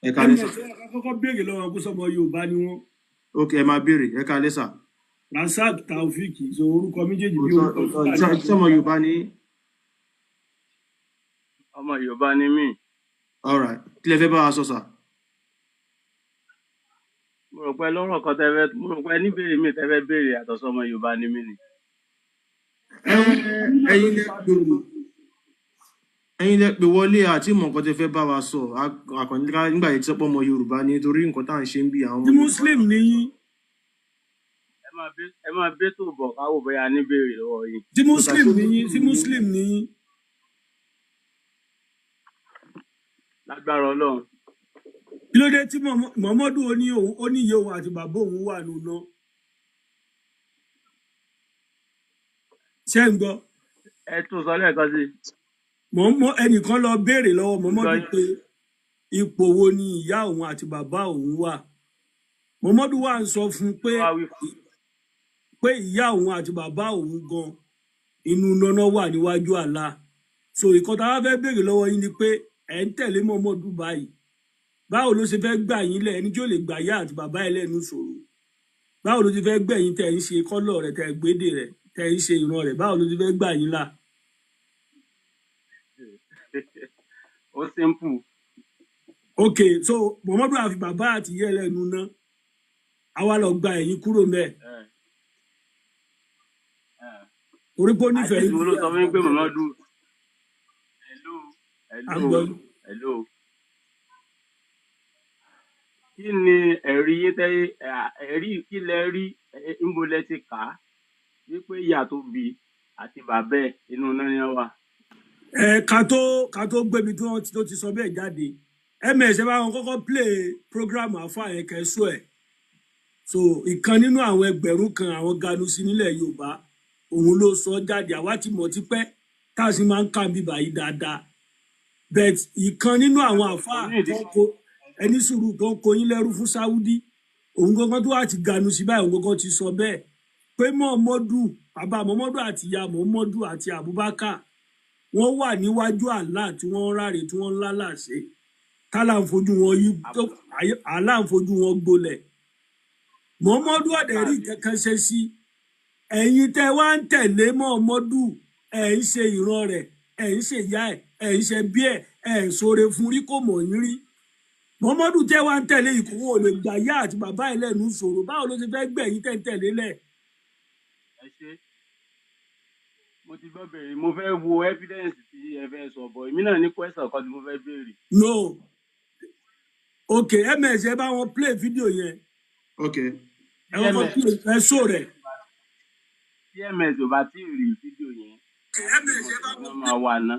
ẹ káalẹ́ sà. ms kọ́kọ́ béèrè lọ́wọ́ kó sọmọ Yorùbá ni wọ́n. Ok, ẹ máa béèrè. Ẹ káalẹ́ sà. Rasaq Taofeek so orúkọ méjèèjì bí orúkọ sọmọ Yorùbá ni. ọmọ Yorùbá ni mí. All right, kí lẹ fẹ́ bá wa sọ sà? mo rò pé lọ́rọ̀ kan tẹ́fẹ́ mo rò pé ní béèrè mi tẹ́fẹ́ béèrè àtọ̀sọ́mọ Yorùbá ni mí ni. ẹ̀yin lẹ pè wọlé àti mọ̀ nǹkan tẹ fẹ́ bá wa sọ àkànníkà nígbà yìí tí sọpọ̀ ọmọ Yorùbá ni torí nǹkan tá à ń ṣe ń bí àwọn. tí Muslim ni yín. ẹ máa bé tó bọ̀ káwọ́ bóyá ní béèrè lọ́wọ́ yín. tí Muslim ni yín tí Muslim ni yín. lágbára Ọlọ́run. kí ló dé tí Muhammadu oníyẹ òun àti bàbá òun wà nùnà. ṣé ń gbọ́. ẹ tún sọ lẹ́ẹ̀kan sí. ẹnìkan lọ béèrè lọ́wọ́ Muhammadu pé ipò wo ni ìyá òun àti bàbá òun wà. Muhammadu wà ń sọ fún pé ìyá òun àti bàbá òun gan inú nọ́nà wà níwájú Allah. So ìkan tá a fẹ́ béèrè lọ́wọ́ yín ni pé ẹ̀ ń tẹ̀lé Muhammadu báyìí báwo ló ṣe fẹ́ gbà yín lẹ̀ ẹni tí ó lè gbà yá àti bàbá ẹ̀ lẹ́nu sọ̀rọ̀ báwo ló ti fẹ́ gbẹ̀yìn tẹ̀ ń ṣe kọ́lọ̀ rẹ̀ tẹ̀ gbédè rẹ̀ tẹ̀ ń ṣe ìran rẹ̀ báwo ló ti fẹ́ gbà yín là. ó simple. Ok, so Muhammadu àfi bàbá àti ìyá ẹ̀ lẹ́nu ná àwa lọ gba ẹ̀yìn kúrò mẹ́ẹ̀. Orí pé ó nífẹ̀ẹ́ yìí. àti ìṣòro sọ fún mi pé Muhammadu. hello. kí ni ẹ̀rí yín ẹ̀rí kí lẹ rí níbo lẹ ti kà á wípé ìyá tó bí àti bàbá ẹ̀ inú náà ni wọ́n wà. ká tó gbébi tó ti sọ bẹ́ẹ̀ jáde ms ẹ bá wọn kọ́kọ́ play program àfa yẹn kẹsọ ẹ̀ so ìkan nínú àwọn ẹgbẹ̀rún kan àwọn ganusi nílẹ̀ Yorùbá òun ló sọ jáde àwa ti mọ̀ tipẹ́ tá a sì máa ń kà bíbà yìí dáadáa but ìkan nínú àwọn àfa ẹni sùúrù tó ń koyín lẹ́rú fún Sáúdí òun gangan tó wà ti ganusi báyìí òun gangan ti sọ bẹ́ẹ̀ pé Muhammadu bàbá Muhammadu àti ìyá Muhammadu àti Abubakar wọ́n wà níwájú Allah tí wọ́n ń ráre tí wọ́n ń lálàṣe tálà ń fojú wọn yí Allah ń fojú wọn gbolẹ̀ Muhammadu ọ̀dẹ̀rí kankan ṣe sí ẹ̀yin tẹ́ wá ń tẹ̀lé Muhammadu ẹ̀ ń ṣe ìran rẹ̀ ẹ̀ ń ṣe ìyá ẹ̀ ń ṣe bí ẹ̀ ń ṣoore fún rí kò mọ̀ yín rí Muhammadu tẹ́ wá ń tẹ̀lé ìkòwò lè gbà yá àti bàbá ẹ̀ lẹ́nu ṣòro báwo ló ti fẹ́ gbẹ̀yìn tẹ́ ń tẹ̀lé lẹ̀. ẹ ṣe mo ti gbọ́ bèrè mo fẹ́ wo evidence tí ẹ fẹ́ sọ bọ̀ èmi náà ní question kan tí mo fẹ́ béèrè. no ok ms ẹ bá wọn play video yẹn. ok ẹ wọn play ẹ show rẹ. tí ms ò bá tí ì rí fídíò yẹn wọn máa wà ná.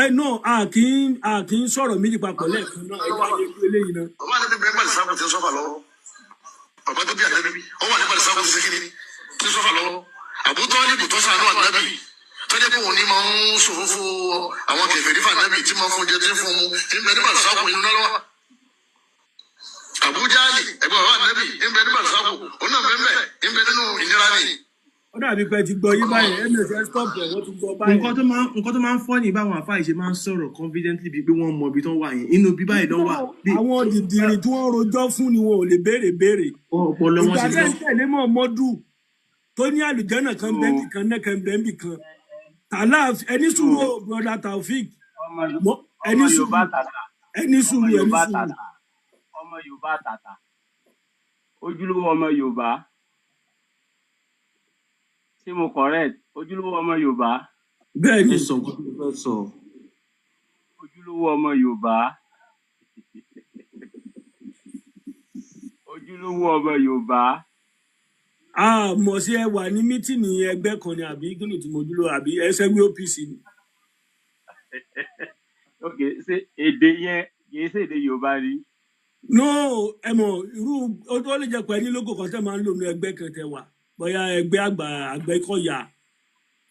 ẹ no a kì í sọ̀rọ̀ méjì papọ̀ lẹ́ẹ̀kan náà ẹ bá yẹ kí eléyìí náà. ọba àti bẹ́ẹ̀ bá ìsàkùn ti sọ́fà lọ́wọ́ ọba tó bí àdébí ọwọ́ àti bá ìsàkùn ti sẹ́kìnì ti sọ́fà lọ́wọ́ àbútọ́ níbù tó sànú ànábì tọ́jú pé òun ní máa ń ṣòro fún àwọn kẹfẹ́ nífà ànábì tí máa ń fún jẹ tí ń fún mu ìbẹ̀ nígbà ìsàkùn inú náà lọ́wọ́ Àbújá ẹgbẹ́ bàbá ànábì ìbẹ̀ nígbà ìsàkùn òun náà bẹ́ẹ̀ ìbẹ̀ nínú ìnira ni. ó dàbí pé ti gbọ́ yí báyìí ms stop ẹ̀ wọ́n ti gbọ́ báyìí. nǹkan tó máa ń fọ́ ní báwọn àfáà ìṣe máa ń sọ̀rọ̀ confidently bíi pé wọ́n mọ ibi tó wà yẹn inú bí báyìí lọ́ wà. àwọn dìdìrín tí wọ́n rojọ́ fún ni wọn ò lè béèrè. ọpọlọ wọn ti lọ. ìgbà tẹ̀lé Muhammadu tó ní àlùjànnà kan bẹ́ẹ̀bì kan náà kan bẹ́ẹ̀bì kan tààlà ẹni sùúrù brother Taofeek ẹni sùúrù. ọmọ Yorùbá tàtà ojúlówó ọmọ Yorùbá ṣé mo correct ojúlówó ọmọ Yorùbá. bẹ́ẹ̀ ni ojúlówó ọmọ Yorùbá ojúlówó ọmọ Yorùbá. Mọ̀ sí ẹ wà ní mítìnì ẹgbẹ́ kan ni àbí kí ni tí mo dúró àbí ẹsẹ̀gbẹ́ OPC ni. ok ṣe èdè yẹn kìí ṣe èdè Yorùbá rí. no ẹ mọ̀ irú ó lè jẹ́ pé ní lógo kan tẹ́ máa ń lò ní ẹgbẹ́ kan tẹ́ wà bóyá ẹgbẹ́ àgbà Àgbẹ̀kọ̀yà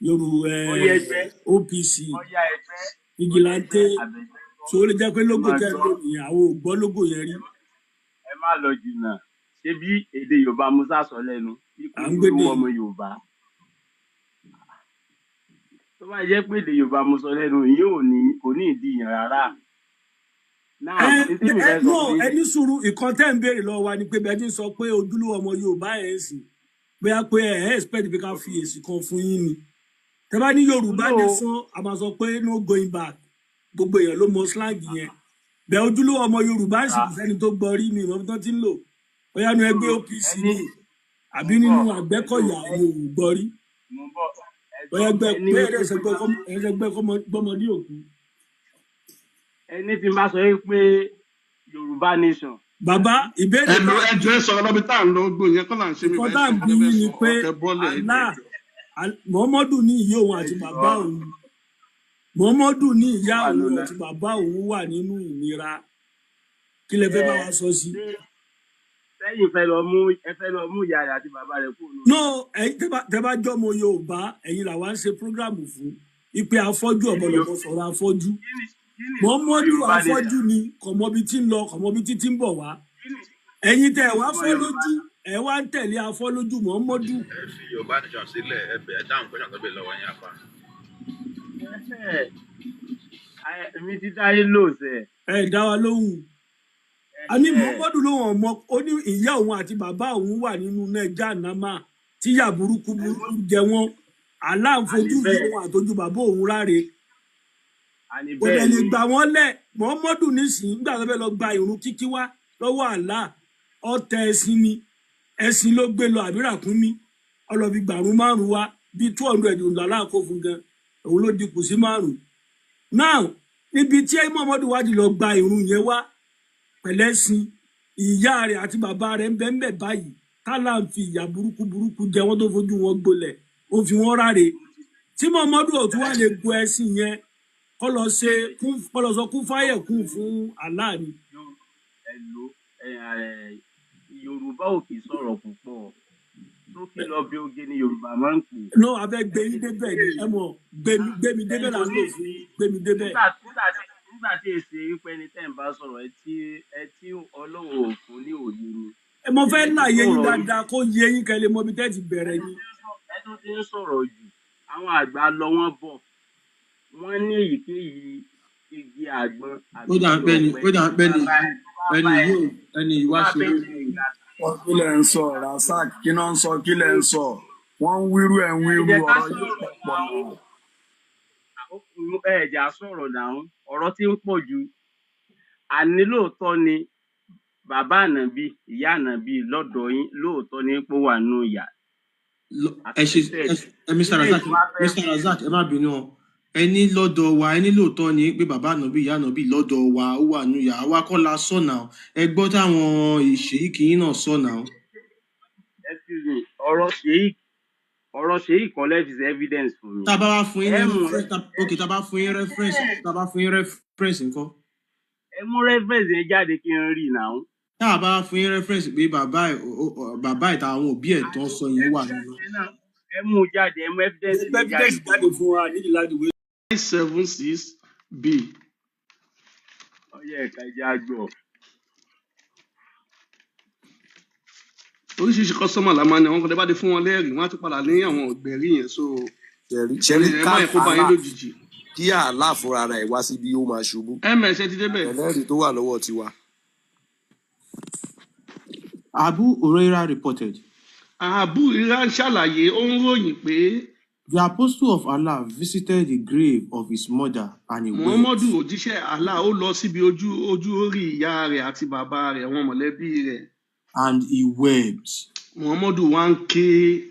Yorùbá OPC Vigilante so ó lè jẹ́ pé lógo tẹ́ lò ní àwọn ò gbọ́ lógo yẹn rí. ẹ má lọ jìnnà ṣé bí èdè Yorùbá musa sọ lẹ́nu ikú ọmọ Yorùbá tó bá jẹ́ pé èdè Yorùbá mo sọ lẹ́nu yìí kò ní ìdíyàn rárá Now, n tí mi fẹ́ sọ No, fún yín ẹni sùúrù ìkan tẹ́ ń béèrè lọ́wọ́ wa ni pé bẹ́ẹ̀ ti ń sọ pé ojúlówó ọmọ Yorùbá ẹ̀ ń sìn bóyá pé ẹ̀ expect pé ká fi èsì kan fún yín ni. Tẹ́ bá ní Yorùbá no nation a máa sọ pé no going back. Gbogbo èèyàn ló mọ slang yẹn. Bẹ́ẹ̀ ojúlówó ọmọ Yorùbá ń sìn kò sẹ́ni tó gbọ́ rí mi ìmọ̀ tó ti ń lò. Bóyá nu ẹgbẹ́ OPC ẹni ni àbí mo nínú bọ̀ Àgbẹ̀kọ̀yà ni ò gbọ́ rí. mo bọ̀ Bóyá ẹ̀gbọ́n ẹgbẹ́ ẹni bóyá wípé ẹgbẹ́ gbọ́mọdé òkú. ẹni tí n bá sọ pé Yorùbá nation Bàbá ìbéèrè ẹlò tá ẹjọ ẹ sọ̀rọ̀ lọbi tá à ń lọ gbó yẹn kọ́ là ń ṣe mí nǹkan báyìí tá à sọ ń bí nǹkan tẹ́ fẹ́ yín ni sọ pé ọ̀kẹ́ bọ́ọ̀lẹ̀ ẹjọ Allah ẹjọ. Muhammadu ní ìyá òun àti bàbá òun Muhammadu ní ó ìyá wà òun lọ́la àti bàbá òun wà nínú ìnira kí lẹ fẹ́ bá wa sọ sí. sẹ́yìn fẹ́ lọ mú ìyá rẹ̀ àti bàbá rẹ̀ kúrò no lórí ẹ̀yin tẹ́ bá jọmọ Yorùbá ẹ̀yin làwa ń ṣe prógrámù fún ipe afọ́jú kí ni ọ̀bọ̀lọ̀bọ̀ sọ̀rọ̀ afọ́jú kí ni ìtumọ̀ Muhammadu Yorùbá nation afọ́jú ni kọ̀mọ́bi tí ń lọ kọ̀mọ́bi tí ń bọ̀ wá kí ni ẹ̀yin tẹ́ ẹ wá ìtumọ̀ fọ́ Yorùbá lójú ẹ wá ń tẹ̀lé afọ́ lójú Muhammadu. ẹ fi Yorùbá nation sílẹ̀ ẹ bẹ̀ẹ́ dáhùn pé ṣàtọ́ bẹ̀ lọ́wọ́ yín apá. èmi ti dáyé lóòsẹ̀ ẹ dá wa lóhùn a ní Muhammadu lóhùn ọmọ ó ní ìyá òun àti bàbá òun wà nínú nẹjà nàmà tíyà burúkú jẹ wọn aláǹfojú àní ìyá bẹ́ẹ̀ òun àtọjú bàbá òun ráre àní kò dẹ̀ bẹ́ẹ̀ lè ni gbà wọ́n lẹ̀ Muhammadu nísìnyí gbà tó fẹ́ lọ gba ìrun kíkí wá lọ́wọ́ àlá ọ̀tẹ̀ ẹ̀sìn ni ẹ̀sìn ló gbé lọ àbí ràkúnmí ọlọ́fi gbàrún márùn wá bíi 200 òǹdà láàkó fún gan òun ló dikù sí márùn now níbi tí Muhammadu wá di lọ gba ìrun yẹn wá pẹ̀lẹ́sìn ìyá rẹ̀ àti bàbá rẹ̀ ń bẹ báyìí tálà ń fi ìyà burúkú jẹ wọ́n tó fojú wọn gbolẹ̀ ó fi wọ́n ráre tí Muhammadu ò tún wá lè gun ẹ̀sìn yẹn kọ́ lọ sọ kún fáyẹ̀ kún fún Allah ni. ẹ̀lò Yorùbá ò kì í sọ̀rọ̀ púpọ̀ tó kí lọ bí oge ni Yorùbá máa ń pè no abẹ́ gbẹ̀yìn débẹ̀ ni ẹ mọ̀ gbẹ̀mí débẹ̀ là ń lò fún gbẹ̀mí débẹ̀. nígbà tí èsì wípé ẹni tẹ́ ń bá sọ̀rọ̀ ẹ tí Ọlọ́run ò fún ní òye ni ẹ mọ fẹ́ ẹ ti láàyè yín sọ̀rọ̀ dáadáa kó yé yín kẹ́ lè mọ ibi tẹ́ ti bẹ̀rẹ̀ ni. ẹ tún ti ń sọ̀rọ̀ jù àwọn àgbà lọ wọ́n bọ̀ wọ́n ní èyíkéyìí igi àgbọn ó dà ń pẹ́ ni ó dà ń pẹ́ ni ẹni yìí wá bá ṣe bẹ́ẹ̀ lórí. ní ìgbà Wọ́n kí lẹ̀ ń sọ Rasak kí náà ń sọ kí lẹ̀ ń sọ wọ́n ń wíru ẹ̀ ń wíru ẹ̀jẹ̀ ká ọ̀rọ̀ yìí sọ̀rọ̀ pọ̀ náà. ẹ̀jẹ̀ á sọ̀rọ̀ dáhùn ọ̀rọ̀ tí ń pọ̀ jù àní lóòótọ́ ni bàbá ànàbí ìyá ànàbí lọ́dọ̀ yín lóòótọ́ ni pé ó wà nù ìyà ẹ ṣe accepted Mr. ilé Razak ìtura fẹ́ Mr. Razak ẹ má bínú ọ ẹni lọ́dọ̀ wa ẹni lóòótọ́ ni pé bàbá ànábì ìyá ànábì lọ́dọ̀ wa ó wà nù yà wá kọ́ la sọ náà ẹ gbọ́ táwọn ìṣèyíkì yín náà sọ náà. excuse me ọ̀rọ̀ ṣèyí collect is evidence for me tá a bá wá fún yín ẹ ní mú ok tá a bá fún yín reference nǹkan ẹ mú reference yẹn jáde kí n rí náà tá a bá wá fún yín reference pé bàbá ìta àwọn òbí ẹ̀ tó ń sọ yẹn wà nínú. ẹ mú jáde ẹ mú evidence yẹn jáde evidence jáde fún wa nídìí láti wé. 976B. ọyẹ ẹka ẹjẹ àgbọ oríṣiríṣi kọ́sọ́mà la máa ní àwọn kan tẹ́ bá dé fún wọn lẹ́rìí wọ́n á tún padà ní àwọn ọ̀gbẹ̀rí yẹn so ṣẹ́rí ẹ má yẹ kó bá yín lójijì. kí àlá fúnra rẹ̀ wá síbi ó máa ṣubú ms ẹ ti débẹ̀. ẹlẹ́rìí tó wà lọ́wọ́ tiwa. Abu Hurairah reported, Abu Hurairah ṣàlàyé ó ń ròyìn pé the apostle of Allah visited the grave of his mother and he Muhammadu wept. òjíṣẹ́ Allah ó lọ síbi ojú orí ìyá rẹ̀ àti bàbá rẹ̀ àwọn mọ̀lẹ́bí rẹ̀. And he wept Muhammadu wá ń ké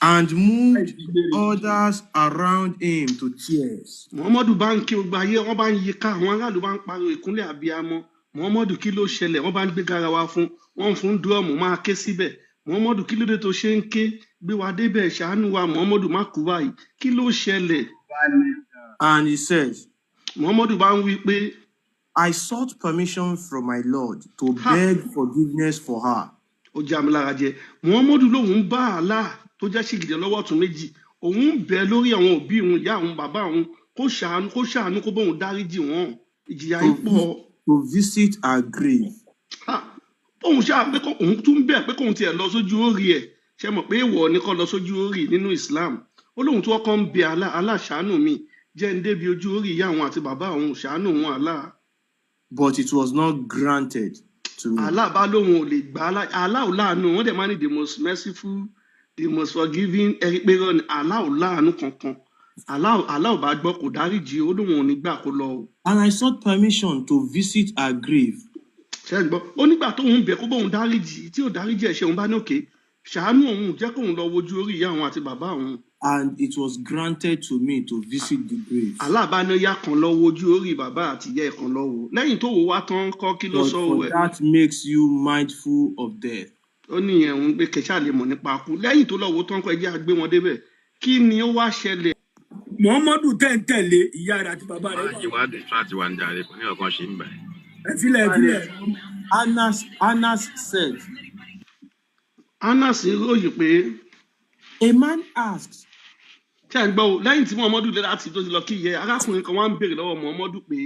and moved others around him to tears. Muhammadu bá ń ké gbogbo ayé wọ́n bá ń yí ká àwọn aráàlú bá ń pariwo ìkúnlẹ̀ abiyamọ Muhammadu kí ló ṣẹlẹ̀ wọ́n bá ń gbé garawa fún wọ́n fún dúrọ́ọ̀mù máa ké síbẹ̀ Muhammadu kí ló dé tó ṣe ń ké gbé wa débẹ̀ ṣàánú wa Muhammadu má kú báyìí kí ló ṣẹlẹ̀. And he said, Muhammadu bá ń wí pé I sought permission from my Lord to ha beg forgiveness for her. ó já mi lára jẹ Muhammadu lòun ń bá Allah tó jẹ́ ṣìgìdì lọ́wọ́ ọ̀tún méjì òun ń bẹ lórí àwọn òbí òun ìyá òun bàbá òun kó ṣàánú kó bóun dáríjì wọn ìjìyà To, yìí pọ̀. to visit her grave. Ha! Òun ṣáà pé òun tún bẹ̀ pé kóun tiẹ̀ lọ sójú orí ẹ̀ ṣe mọ̀ pé èèwọ̀ ni kó lọ sójú orí nínú Islam ó lóun tó kọ́ ń bẹ Allah ṣàánú mi jẹ́ ń débi ojú orí ìyá àwọn àti bàbá òun ṣàánú wọn Allah. but it was not granted to me. Allah bá lóun ò lè gbà á Allah ò láàánú wọ́n dẹ̀ máa ní the most merciful the most forgiving ẹ̀rí pé rán ni Allah ò láàánú kankan Allah ò bá gbọ́ kò dáríjì ó lóun ò ní gbà kó lọ o. And I sought permission to visit her grave. ṣe é gbọ́ ó nígbà tóun bẹ̀ kó bóun dáríjì tí ò dáríjì ẹ̀ṣẹ̀ òun bá ní òkè ṣàánú òun jẹ́ kóun lọ wojú orí ìyá òun àti bàbá òun. And it was granted to me to visit the grave. Allah bá ní yá kan lọ wojú orí bàbá àti ìyá ẹ̀ kan lọ wò lẹ́yìn tó wò wá tán kọ́ kí ló But sọ for ẹ̀. that makes you mindful of death. ó ní ẹ̀hún pé kẹ̀ṣà lè mọ̀ nípa kú lẹ́yìn tó lọ́wọ́ tán kọ́ ẹjẹ́ àgbé wọn débẹ̀ kí ni ó wá ṣẹlẹ̀. Muhammadu tẹ̀ ń tẹ̀lé ìyá rẹ̀ àti bàbá rẹ̀. Máa ìwádìí tí wọ́n ti wà ń darí kò ní ọ̀kan ṣe ń bẹ̀. Ẹ filẹ̀. Anas said, Anas ròyìn pé a man asked, tí a ń gbọ́ o lẹ́yìn tí Muhammadu lé láti tó ti lọ kí ìyẹ́ arákùnrin kan wá ń béèrè lọ́wọ́ Muhammadu pé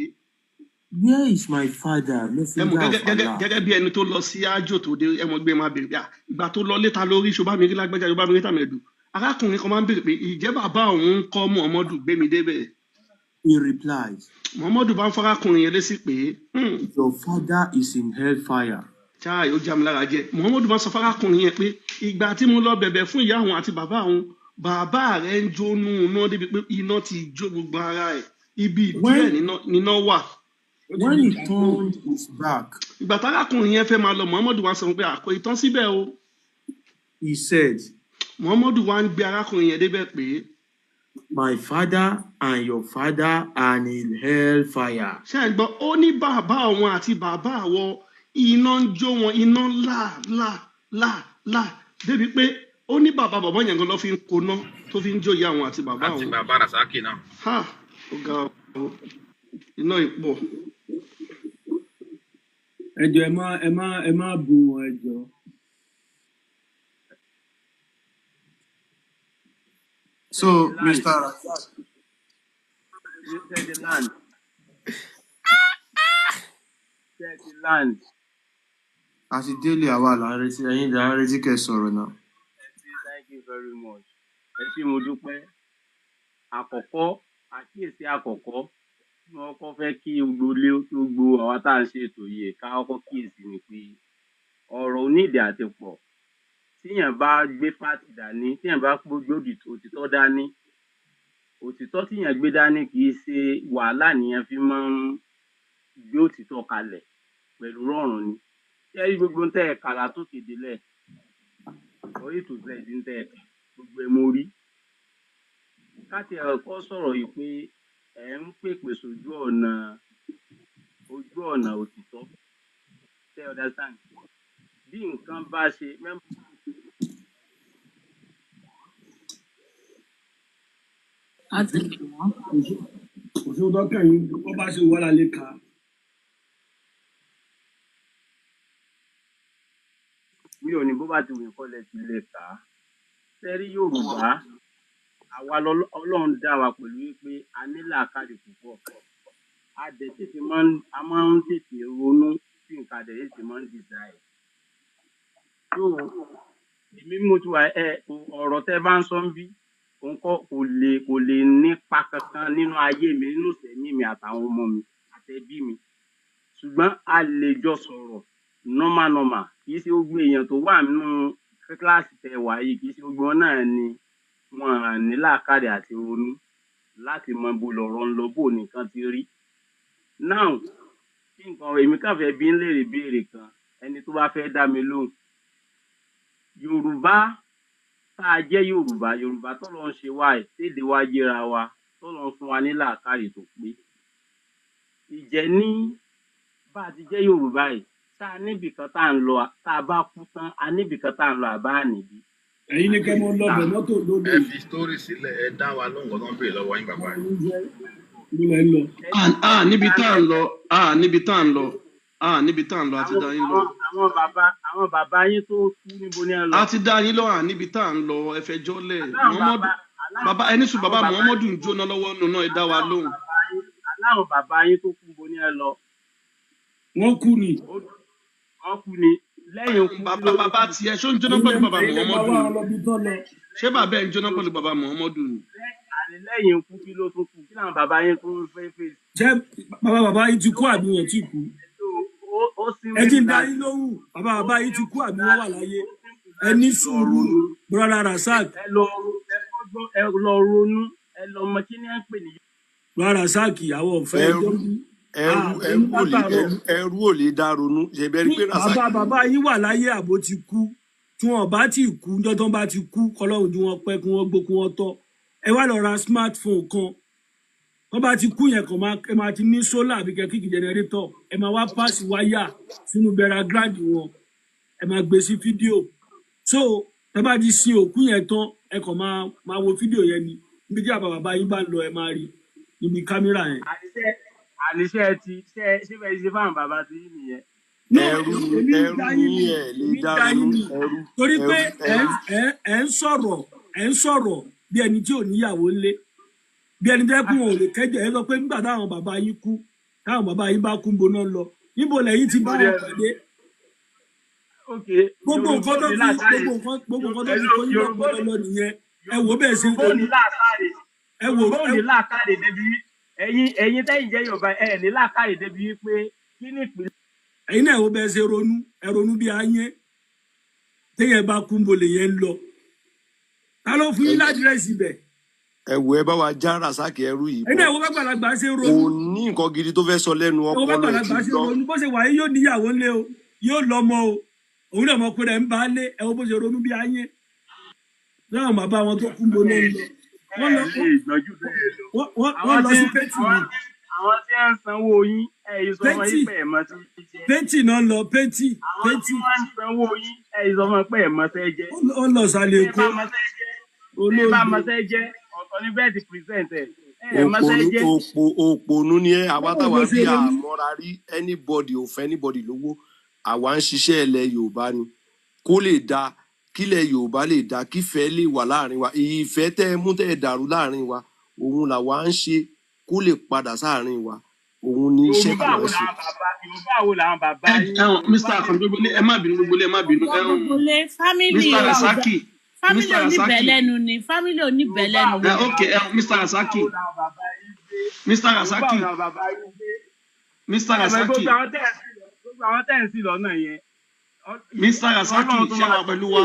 where is my father, messenger of Allah? gẹ́gẹ́ bí ẹni tó lọ sí ájò tó dé ẹmọ gbé máa béèrè pé ìgbà tó lọ léta lórí ṣọba mi rí lágbájá ṣọba mi rí tàmẹ̀dù arákùnrin kan máa ń béèrè pé ìjẹ́ bàbá òun ń kọ́ Muhammadu gbé mi débẹ̀. He replied, Muhammadu bá ń fọ́rákùnrin yẹn lésì pé your father is in hellfire. ṣáà yóò já mi lára jẹ Muhammadu bá sọ fọ́rákùnrin yẹn pé ìgbà tí mo lọ bẹ̀bẹ̀ fún ìyá òun àti bàbá òun bàbá rẹ̀ ń jónú iná débi pé iná ti jó gbogbo ara ẹ̀ ibi díẹ̀ níná wà. When he turned his back, ìgbà tárákùnrin yẹn fẹ́ máa lọ Muhammadu wá sọ pé àkó ìtàn síbẹ̀ o. he said, Muhammadu wá ń gbé arákùnrin yẹn débẹ̀ pé my father and your father are in hellfire. ṣé ẹ gbọ́ ó ní bàbá òun àti bàbá àwọ iná ń jó wọn iná là débi pé ó ní bàbá yẹn gan ló fi ń koná tó fi ń jó ìyá àwọn àti bàbá Àti òun. bàbá Rasaki náà. Ha ó ga ọ iná ìpọ̀. Ẹjọ ẹ má bù wọn ẹjọ. So, Mr. Razak, You said the land. Said the land. àti délé àwa là ń retí ẹ̀yin là ń retí kẹ́ sọ̀rọ̀ náà. Thank you very much. Ẹ ṣé mo dúpẹ́. Àkọ́kọ́ àkíyèsí àkọ́kọ́ tí wọ́n kọ́ fẹ́ kí gbogbo àwa tá à ń ṣètò yìí ká kọ́kọ́ kíyèsí ni pé ọ̀rọ̀ onídìí àti pọ̀. Tíyàn bá gbé fáàtì dání, tíyàn bá gbójú òtítọ́ dání, òtítọ́ tíyàn gbé dání kì í ṣe wàhálà nìyẹn fi máa ń gbé òtítọ́ kalẹ̀ pẹ̀lú rọ̀rùn ni. Ṣé rí gbogbo ń tẹ́ ẹ̀ka látòkè délẹ̀? Orí ètò ìbílẹ̀ ti ń tẹ́ ẹ̀ka gbogbo ẹ̀ mo rí. Káti ẹ̀kọ́ sọ̀rọ̀ yìí pé ẹ̀ ń pèpè sójú ọ̀nà òtítọ́. Ṣé ẹ understand? Bí nǹkan bá ṣe Òṣèlú dọ́kítà yìí wọ́n bá ṣe wọ́lá lè ka. mi ò ní bó bá ti wù kọ́ lẹ ti lè kà á. Sẹ́rí Yorùbá, àwa Ọlọ́run dá wa pẹ̀lú wípé a ní làákàyè púpọ̀. A máa ń tètè ronú sí nǹkan àdẹ̀ tètè máa ń decide. So, èmi mo ti wà ọ̀rọ̀ tẹ́ bá ń sọ ń bí kò lè nípa kankan nínú ayé mi nínú ìsẹ̀mí mi àtàwọn ọmọ mi àtẹbí mi. Ṣùgbọ́n a lè jọ sọ̀rọ̀ normal kì í ṣe gbogbo èèyàn tó wà nínú kíláàsì tẹ́ wà yìí kì í ṣe gbogbo wọn náà ni wọn ní làákàyè àti ronú láti mọ bó lọ̀rọ̀ ń lọ bó nìkan ti rí. Now tí nǹkan èmi kàn fẹ́ bí ń léèrè béèrè kan ẹni tó bá fẹ́ dá mi lóhùn. Yorùbá tá a jẹ́ Yorùbá tọ́lọ́ ń ṣe wá ẹ̀ téèdè wá yéra wa tọ́lọ́ ń fún wa ní làákàyè tó pé. Ìjẹ́ ní bá a ti jẹ́ Yorùbá yìí tá a níbì kan tá à ń lọ tá a bá kú tán a níbì kan tá à ń lọ àbá àníbí. Ẹ̀yin ní kẹ́ mọ́ lọ́bẹ̀ mọ́tò lóde. Ẹ fi sítórì sílẹ̀ ẹ dá wa lóhùn kan tó ń béèrè lọ́wọ́ yín bàbá yìí. níbi tá à ń lọ níbi tá à ń lọ àti dá yín lọ. Àwọn bàbá yín tó kú níbo ni ẹ lọ. àti dá yín lọ níbi tá à ń lọ ẹ fẹjọ́ lẹ̀ bàbá ẹni sùn bàbá Muhammadu ń jóná lọ́wọ́ nù náà ẹ dá wa lóhùn. Aláwọn bàbá yín tó kú níbo ni ẹ lọ. Wọ́n kú ni. Lẹ́yìn ikú bàbá tiẹ̀ ṣó ń jóná pẹ̀lú bàbá Muhammadu ni? Ṣé bàbá ẹ̀ ń jóná pẹ̀lú bàbá Muhammadu ni? ànílẹ́yìn kú kí ló tún kù kí làwọn bàbá yín tún fẹ́ fèsì. Ṣé bàbá yìí ti kú àbí wọn ti kú? Ó sì Ẹ ti wí ń dá láti yín lóhùn, bàbá yìí ti kú àbí wọ́n wà láyé? Ẹ ní sùúrù, brother Rasaq. ẹ lọ ronú ẹ lọ mọ kí ni à ń pè ní. Brother Rasaq àwọn ọ̀fẹ́ ẹrú ẹjọ́ bí. ẹrú ò lè dá ronú ṣe bẹ́ẹ̀ ni pé Rasaq. Bàbá yìí wà láyé àbó ti kú. Tí wọn bá ti kú, ńjọ́ tán bá ti kú, kọ́lọ́hùn tí wọ́n pẹ́ kí wọ́n gbó kí wọ́n tọ́. Ẹ wá lọ ra smartphone kan. Wọ́n bá ti kú yẹn kàn ẹ máa ti ní sólà àbí kẹ́kíkì jẹnẹrétọ̀. Ẹ máa wá pàṣẹ wáyà sínú bẹ̀rẹ̀ wọn. Ẹ máa gbé sí fídíò. So ẹ bá ti sin òkú yẹn tán, ẹ kàn máa wo fídíò yẹn ni. Níbi tí bàbá yín bá ń lọ ẹ máa rí níbi kámẹ́rà yẹn. àníṣe ti ṣe fẹ́ ṣe fáwọn bàbá ti yín nìyẹn. ẹrú ní ẹ lè dá ronú ẹrú. Torí pé ẹ ń sọ̀rọ̀ bí ẹni tí ò níyàwó ńlé bí ẹni tẹ́ kún wọn ò lè kẹ́jọ ẹ sọ pé nígbà táwọn bàbá yín kú táwọn bàbá yín bá kú ń boná lọ níbo lẹ́yìn ti bá wọn pàdé. Gbogbo nǹkan tó fi kó yín lọ́pọ̀ lọ nìyẹn ẹ wò bẹ́ẹ̀ sí bóòní làákàrè débi ẹ̀yin tẹ́yìn jẹ́ Yorùbá ẹ̀ ní làákàrè débi pé kí ni ìpínlẹ̀. ẹ̀yin náà ẹ wò bẹ́ẹ̀ ṣe ronú bí ayé téèyàn bá kú ń bolè yẹn ń lọ ta ló fún yín ládírẹ́sì bẹ̀. ẹ wò ẹ bá wa já Rasaq ẹrú yìí. ẹ̀yin náà ẹ wò bàgbàlagbà ṣe ronú. kò ní nǹkan gidi tó fẹ́ sọ lẹ́nu ọpọlọ ẹ̀ ti lọ. bó ṣe wà yìí yóò níyàwó ńlé o yóò lọ́mọ o òun náà mọ̀ pé rẹ̀ ń bá lé ẹ wò bó ṣe ronú bí ayé láwọn bàbá wọn tó kún bolo ń lọ wọ́n lọ sí pẹ́tì ni. àwọn tí wọ́n ń sanwó yín ìsọmọ yín pẹ̀ mọ́ sí jẹ́. pẹ́tì náà lọ pẹ́tì. àwọn tí wọ́n ń sanwó yín ìsọmọ pẹ̀ mọ́ sẹ́ jẹ́. ó lọ sálẹ̀ èkó. ẹ bá mọ́ sẹ́ jẹ́ ọ̀tọ̀ ní bẹ́ẹ̀ ti present ẹ̀ mọ́ sẹ́ jẹ́. òpònú ni ẹ àwa táwa bí àmọ́ra rí anybody ò fẹ́ anybody lówó àwa ń ṣiṣẹ́ ilẹ̀ Yorùbá ni kó lè dáa kílẹ̀ Yorùbá lè dá kífẹ́ lè wà láàrin wa ìfẹ́ tẹ́ ẹ mú tẹ́ ẹ dàrú láàrin wa òun làwa ń ṣe kó lè padà sáàrin wa òun ní iṣẹ́ tí wọ́n ṣe. Yorùbá wo làwọn bàbá yín. Mr. Akandobole ẹ má bínú gbogbo ẹ má bínú. Mr. Rasaq family oníbẹ̀lẹ́nu ni family oníbẹ̀lẹ́nu ni. ok Mr. Rasaq Mr. Rasaq Mr. Rasaq gbogbo àwọn tẹ̀sí lọ́nà yẹn. Mr. Rasaq ṣe wà pẹ̀lú wa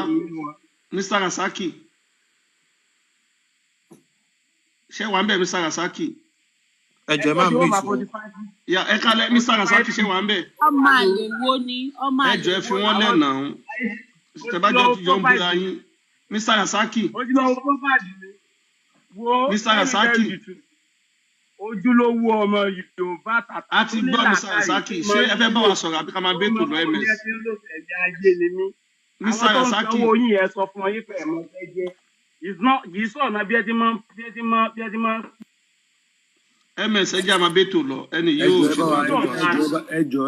Mr. Rasaq ṣe wà ń bẹ̀ Mr. Rasaq. ẹ jẹ́ máa mí fún. ẹ kálẹ̀ Mr. Rasaq ṣe wà ń bẹ̀. ọmọ àlè wo ni ọmọ àlè. ẹ jọ̀ọ́ ẹ fi wọ́n lẹ̀ náà tẹ́bájọ́ jọ ń búra yín Mr. Rasaq. Mr. Rasaq. ojúlówó ọmọ Yorùbá tàbí. a ti gbọ́ Mr. Rasaq ṣé ẹ fẹ́ bá wa sọ̀rọ̀ àbí ká máa bẹ́ẹ̀ tó lọ ms. Mr. Rasaq. àwọn tó ń sanwó yín yẹn sọ fún ọ yín pẹ̀ mọ́ ẹ jẹ́ yìí sọ̀nà bí ẹ ti máa ms ẹ jẹ́ àmà bẹ́ẹ̀ tó lọ ẹni yóò. ẹ jọ̀ọ́